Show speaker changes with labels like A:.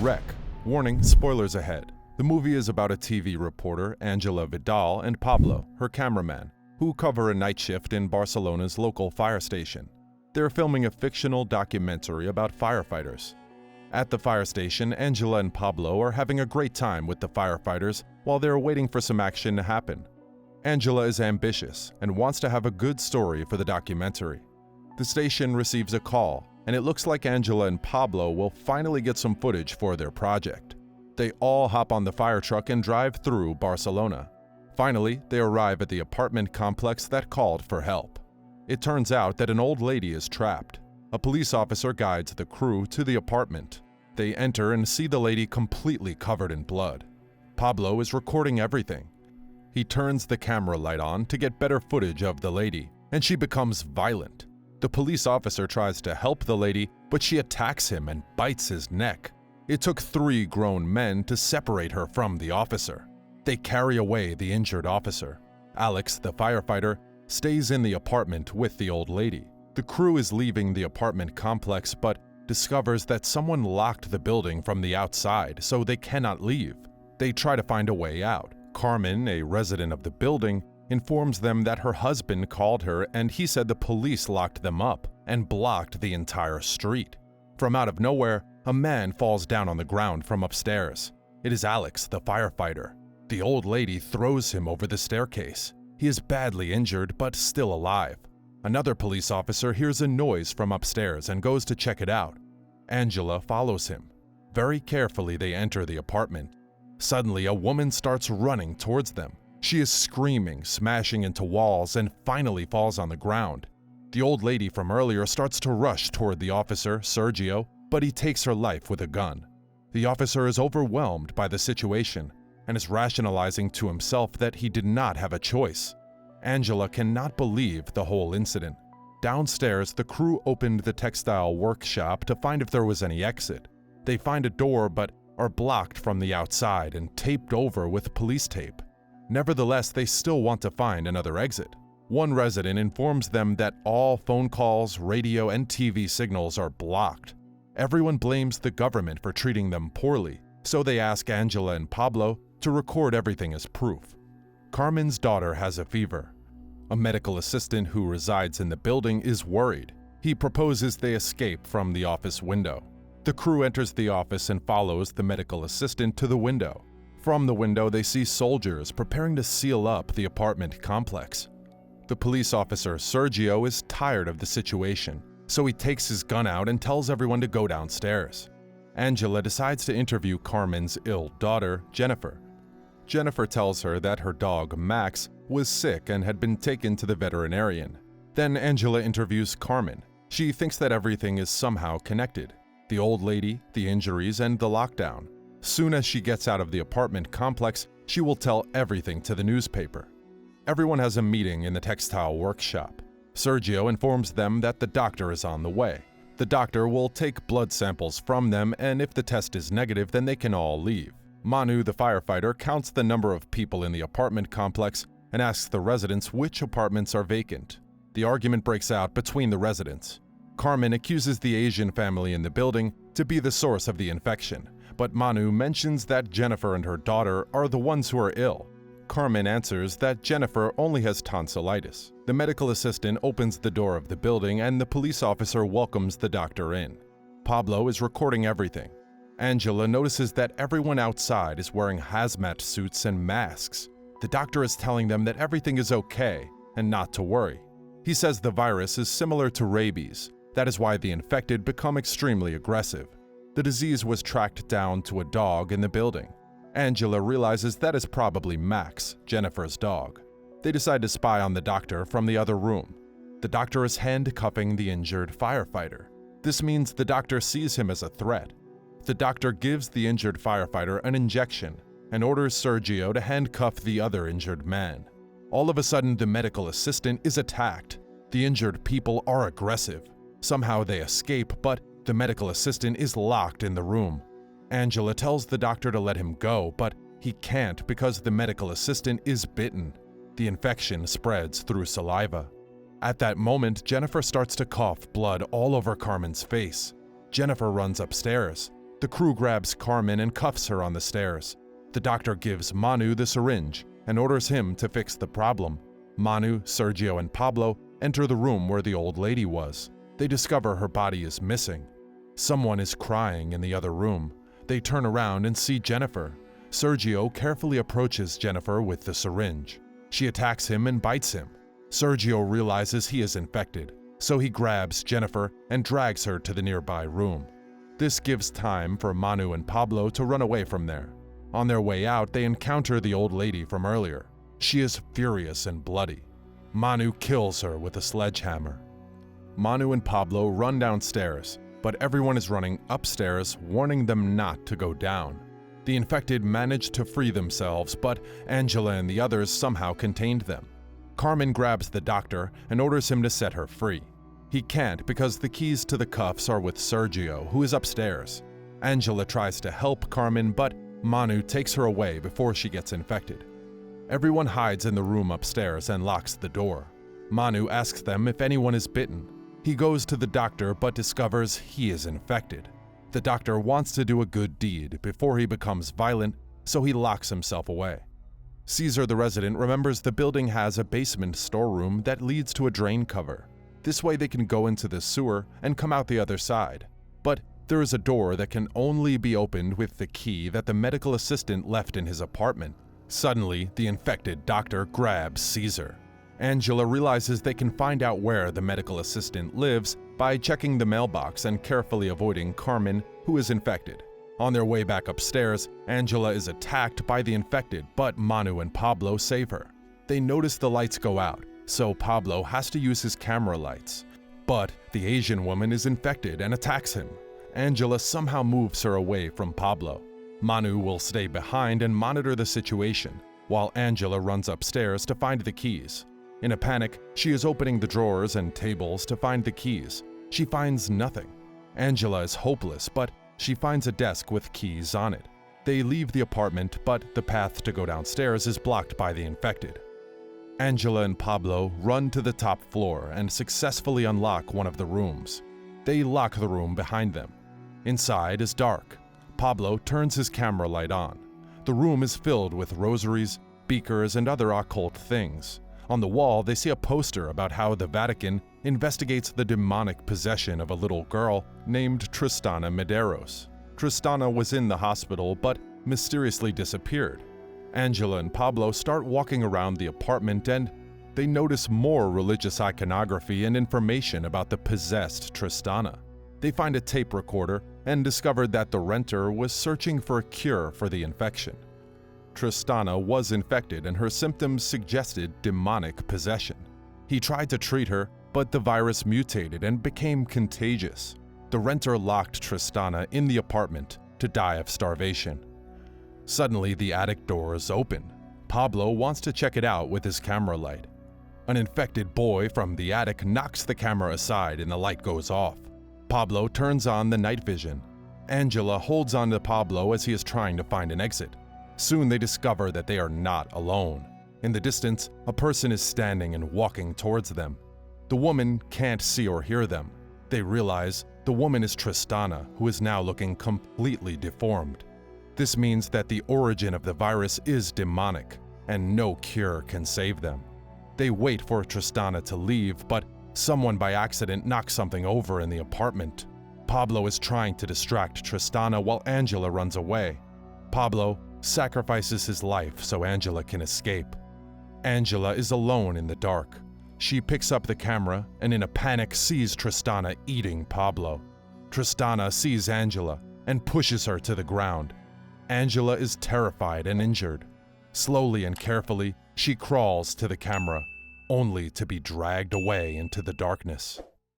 A: Wreck. Warning, spoilers ahead. The movie is about a TV reporter, Angela Vidal, and Pablo, her cameraman, who cover a night shift in Barcelona's local fire station. They're filming a fictional documentary about firefighters. At the fire station, Angela and Pablo are having a great time with the firefighters while they're waiting for some action to happen. Angela is ambitious and wants to have a good story for the documentary. The station receives a call, and it looks like Angela and Pablo will finally get some footage for their project. They all hop on the fire truck and drive through Barcelona. Finally, they arrive at the apartment complex that called for help. It turns out that an old lady is trapped. A police officer guides the crew to the apartment. They enter and see the lady completely covered in blood. Pablo is recording everything. He turns the camera light on to get better footage of the lady, and she becomes violent. The police officer tries to help the lady, but she attacks him and bites his neck. It took 3 grown men to separate her from the officer. They carry away the injured officer. Alex, the firefighter, stays in the apartment with the old lady. The crew is leaving the apartment complex but discovers that someone locked the building from the outside, so they cannot leave. They try to find a way out. Carmen, a resident of the building, informs them that her husband called her and he said the police locked them up and blocked the entire street. From out of nowhere, a man falls down on the ground from upstairs. It is Alex, the firefighter. The old lady throws him over the staircase. He is badly injured but still alive. Another police officer hears a noise from upstairs and goes to check it out. Angela follows him. Very carefully, they enter the apartment. Suddenly, a woman starts running towards them. She is screaming, smashing into walls, and finally falls on the ground. The old lady from earlier starts to rush toward the officer, Sergio, but he takes her life with a gun. The officer is overwhelmed by the situation and is rationalizing to himself that he did not have a choice. Angela cannot believe the whole incident. Downstairs, the crew opened the textile workshop to find if there was any exit. They find a door but are blocked from the outside and taped over with police tape. Nevertheless, they still want to find another exit. One resident informs them that all phone calls, radio, and TV signals are blocked. Everyone blames the government for treating them poorly, so they ask Angela and Pablo to record everything as proof. Carmen's daughter has a fever. A medical assistant who resides in the building is worried. He proposes they escape from the office window. The crew enters the office and follows the medical assistant to the window. From the window, they see soldiers preparing to seal up the apartment complex. The police officer, Sergio, is tired of the situation, so he takes his gun out and tells everyone to go downstairs. Angela decides to interview Carmen's ill daughter, Jennifer. Jennifer tells her that her dog, Max, was sick and had been taken to the veterinarian. Then Angela interviews Carmen. She thinks that everything is somehow connected. The old lady, the injuries, and the lockdown. Soon as she gets out of the apartment complex, she will tell everything to the newspaper. Everyone has a meeting in the textile workshop. Sergio informs them that the doctor is on the way. The doctor will take blood samples from them, and if the test is negative, then they can all leave. Manu, the firefighter, counts the number of people in the apartment complex and asks the residents which apartments are vacant. The argument breaks out between the residents. Carmen accuses the Asian family in the building to be the source of the infection, but Manu mentions that Jennifer and her daughter are the ones who are ill. Carmen answers that Jennifer only has tonsillitis. The medical assistant opens the door of the building and the police officer welcomes the doctor in. Pablo is recording everything. Angela notices that everyone outside is wearing hazmat suits and masks. The doctor is telling them that everything is okay and not to worry. He says the virus is similar to rabies. That is why the infected become extremely aggressive. The disease was tracked down to a dog in the building. Angela realizes that is probably Max, Jennifer's dog. They decide to spy on the doctor from the other room. The doctor is handcuffing the injured firefighter. This means the doctor sees him as a threat. The doctor gives the injured firefighter an injection and orders Sergio to handcuff the other injured man. All of a sudden, the medical assistant is attacked. The injured people are aggressive. Somehow they escape, but the medical assistant is locked in the room. Angela tells the doctor to let him go, but he can't because the medical assistant is bitten. The infection spreads through saliva. At that moment, Jennifer starts to cough blood all over Carmen's face. Jennifer runs upstairs. The crew grabs Carmen and cuffs her on the stairs. The doctor gives Manu the syringe and orders him to fix the problem. Manu, Sergio, and Pablo enter the room where the old lady was. They discover her body is missing. Someone is crying in the other room. They turn around and see Jennifer. Sergio carefully approaches Jennifer with the syringe. She attacks him and bites him. Sergio realizes he is infected, so he grabs Jennifer and drags her to the nearby room. This gives time for Manu and Pablo to run away from there. On their way out, they encounter the old lady from earlier. She is furious and bloody. Manu kills her with a sledgehammer. Manu and Pablo run downstairs, but everyone is running upstairs, warning them not to go down. The infected manage to free themselves, but Angela and the others somehow contained them. Carmen grabs the doctor and orders him to set her free. He can't because the keys to the cuffs are with Sergio, who is upstairs. Angela tries to help Carmen, but Manu takes her away before she gets infected. Everyone hides in the room upstairs and locks the door. Manu asks them if anyone is bitten. He goes to the doctor but discovers he is infected. The doctor wants to do a good deed before he becomes violent, so he locks himself away. Caesar the resident remembers the building has a basement storeroom that leads to a drain cover. This way they can go into the sewer and come out the other side. But there is a door that can only be opened with the key that the medical assistant left in his apartment. Suddenly, the infected doctor grabs Caesar. Angela realizes they can find out where the medical assistant lives by checking the mailbox and carefully avoiding Carmen, who is infected. On their way back upstairs, Angela is attacked by the infected, but Manu and Pablo save her. They notice the lights go out, so Pablo has to use his camera lights. But the Asian woman is infected and attacks him. Angela somehow moves her away from Pablo. Manu will stay behind and monitor the situation, while Angela runs upstairs to find the keys. In a panic, she is opening the drawers and tables to find the keys. She finds nothing. Angela is hopeless, but she finds a desk with keys on it. They leave the apartment, but the path to go downstairs is blocked by the infected. Angela and Pablo run to the top floor and successfully unlock one of the rooms. They lock the room behind them. Inside is dark. Pablo turns his camera light on. The room is filled with rosaries, beakers, and other occult things. On the wall, they see a poster about how the Vatican investigates the demonic possession of a little girl named Tristana Medeiros. Tristana was in the hospital but mysteriously disappeared. Angela and Pablo start walking around the apartment and they notice more religious iconography and information about the possessed Tristana. They find a tape recorder and discovered that the renter was searching for a cure for the infection. Tristana was infected and her symptoms suggested demonic possession. He tried to treat her, but the virus mutated and became contagious. The renter locked Tristana in the apartment to die of starvation. Suddenly, the attic doors open. Pablo wants to check it out with his camera light. An infected boy from the attic knocks the camera aside and the light goes off. Pablo turns on the night vision. Angela holds on to Pablo as he is trying to find an exit. Soon they discover that they are not alone. In the distance, a person is standing and walking towards them. The woman can't see or hear them. They realize the woman is Tristana, who is now looking completely deformed. This means that the origin of the virus is demonic, and no cure can save them. They wait for Tristana to leave, but someone by accident knocks something over in the apartment. Pablo is trying to distract Tristana while Angela runs away. Pablo sacrifices his life so Angela can escape. Angela is alone in the dark. She picks up the camera and in a panic sees Tristana eating Pablo. Tristana sees Angela and pushes her to the ground. Angela is terrified and injured. Slowly and carefully, she crawls to the camera, only to be dragged away into the darkness.